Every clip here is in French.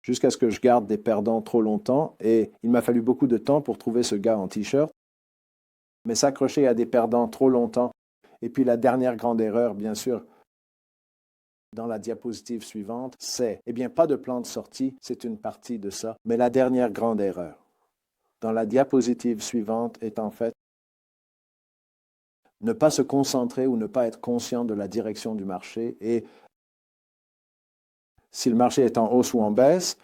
jusqu'à ce que je garde des perdants trop longtemps. Et il m'a fallu beaucoup de temps pour trouver ce gars en t-shirt. Mais s'accrocher à des perdants trop longtemps. Et puis la dernière grande erreur, bien sûr, dans la diapositive suivante, c'est, eh bien, pas de plan de sortie, c'est une partie de ça. Mais la dernière grande erreur, dans la diapositive suivante, est en fait ne pas se concentrer ou ne pas être conscient de la direction du marché. Et si le marché est en hausse ou en baisse,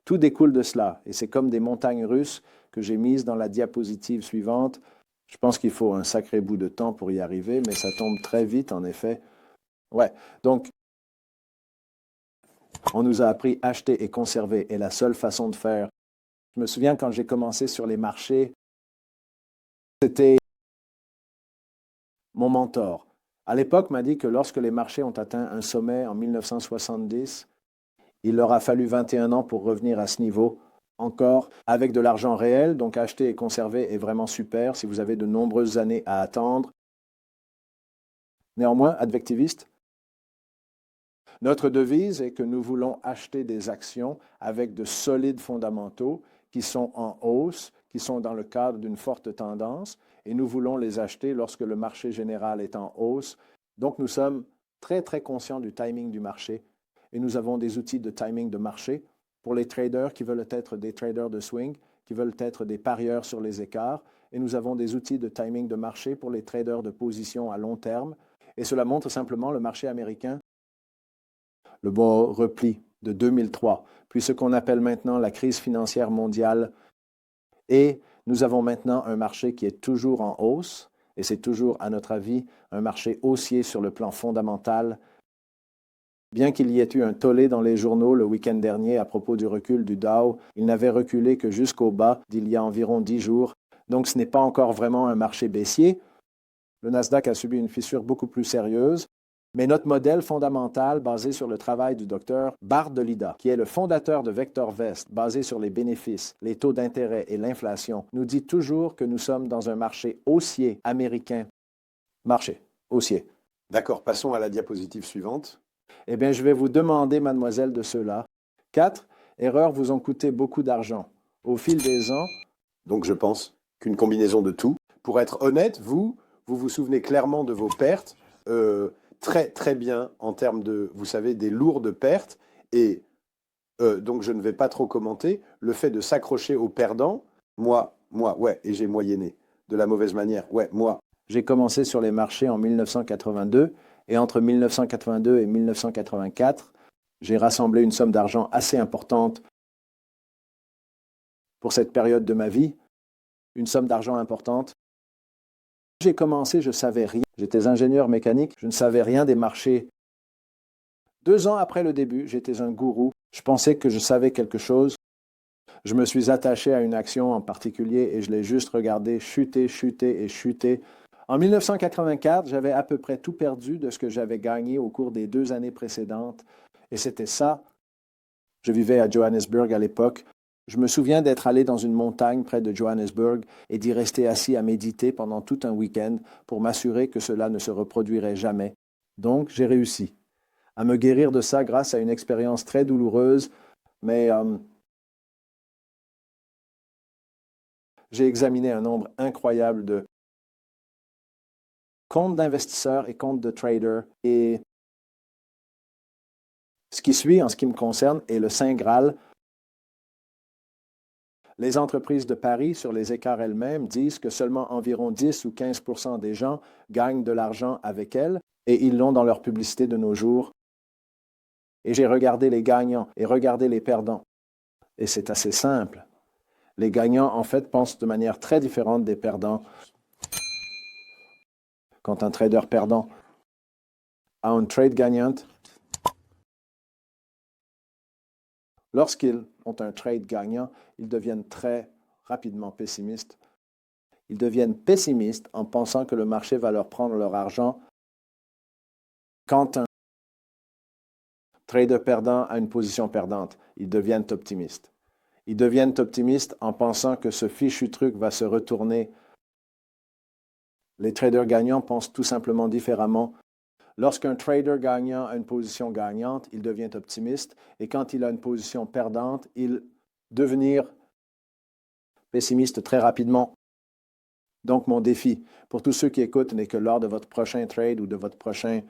tout découle de cela. Et c'est comme des montagnes russes que j'ai mises dans la diapositive suivante. Je pense qu'il faut un sacré bout de temps pour y arriver, mais ça tombe très vite, en effet. Ouais, donc on nous a appris à acheter et conserver. Et la seule façon de faire, je me souviens quand j'ai commencé sur les marchés, c'était mon mentor. À l'époque, m'a dit que lorsque les marchés ont atteint un sommet en 1970, il leur a fallu 21 ans pour revenir à ce niveau encore avec de l'argent réel. Donc acheter et conserver est vraiment super si vous avez de nombreuses années à attendre. Néanmoins, advectiviste, notre devise est que nous voulons acheter des actions avec de solides fondamentaux qui sont en hausse, qui sont dans le cadre d'une forte tendance, et nous voulons les acheter lorsque le marché général est en hausse. Donc nous sommes très, très conscients du timing du marché et nous avons des outils de timing de marché pour les traders qui veulent être des traders de swing, qui veulent être des parieurs sur les écarts, et nous avons des outils de timing de marché pour les traders de position à long terme. Et cela montre simplement le marché américain, le bon repli de 2003, puis ce qu'on appelle maintenant la crise financière mondiale. Et nous avons maintenant un marché qui est toujours en hausse, et c'est toujours, à notre avis, un marché haussier sur le plan fondamental. Bien qu'il y ait eu un tollé dans les journaux le week-end dernier à propos du recul du Dow, il n'avait reculé que jusqu'au bas d'il y a environ 10 jours. Donc ce n'est pas encore vraiment un marché baissier. Le Nasdaq a subi une fissure beaucoup plus sérieuse. Mais notre modèle fondamental, basé sur le travail du docteur Bart de Lida, qui est le fondateur de VectorVest, basé sur les bénéfices, les taux d'intérêt et l'inflation, nous dit toujours que nous sommes dans un marché haussier américain. Marché haussier. D'accord, passons à la diapositive suivante. Eh bien, je vais vous demander, mademoiselle, de cela. 4 erreurs vous ont coûté beaucoup d'argent. Au fil des ans. Donc je pense qu'une combinaison de tout. Pour être honnête, vous vous souvenez clairement de vos pertes. Très très bien en termes de, vous savez, des lourdes pertes. Et donc je ne vais pas trop commenter. Le fait de s'accrocher aux perdants, ouais, et j'ai moyenné de la mauvaise manière. Ouais, moi. J'ai commencé sur les marchés en 1982 et entre 1982 et 1984, j'ai rassemblé une somme d'argent assez importante pour cette période de ma vie, une somme d'argent importante. J'ai commencé, je ne savais rien. J'étais ingénieur mécanique, je ne savais rien des marchés. 2 ans après le début, j'étais un gourou. Je pensais que je savais quelque chose. Je me suis attaché à une action en particulier et je l'ai juste regardé chuter, chuter et chuter. En 1984, j'avais à peu près tout perdu de ce que j'avais gagné au cours des 2 années précédentes. Et c'était ça. Je vivais à Johannesburg à l'époque. Je me souviens d'être allé dans une montagne près de Johannesburg et d'y rester assis à méditer pendant tout un week-end pour m'assurer que cela ne se reproduirait jamais. Donc, j'ai réussi à me guérir de ça grâce à une expérience très douloureuse, mais j'ai examiné un nombre incroyable de comptes d'investisseurs et comptes de traders. Et ce qui suit, en ce qui me concerne, est le Saint Graal. Les entreprises de paris sur les écarts elles-mêmes disent que seulement environ 10 ou 15% des gens gagnent de l'argent avec elles, et ils l'ont dans leur publicité de nos jours. Et j'ai regardé les gagnants et regardé les perdants. Et c'est assez simple. Les gagnants, en fait, pensent de manière très différente des perdants. Quand un trader perdant a une trade gagnante, lorsqu'ils ont un trade gagnant, ils deviennent très rapidement pessimistes. Ils deviennent pessimistes en pensant que le marché va leur prendre leur argent. Quand un trader perdant a une position perdante, ils deviennent optimistes. Ils deviennent optimistes en pensant que ce fichu truc va se retourner. Les traders gagnants pensent tout simplement différemment. Lorsqu'un trader gagnant a une position gagnante, il devient optimiste et quand il a une position perdante, il devenir pessimiste très rapidement. Donc, mon défi pour tous ceux qui écoutent n'est que lors de votre prochain trade ou de votre prochain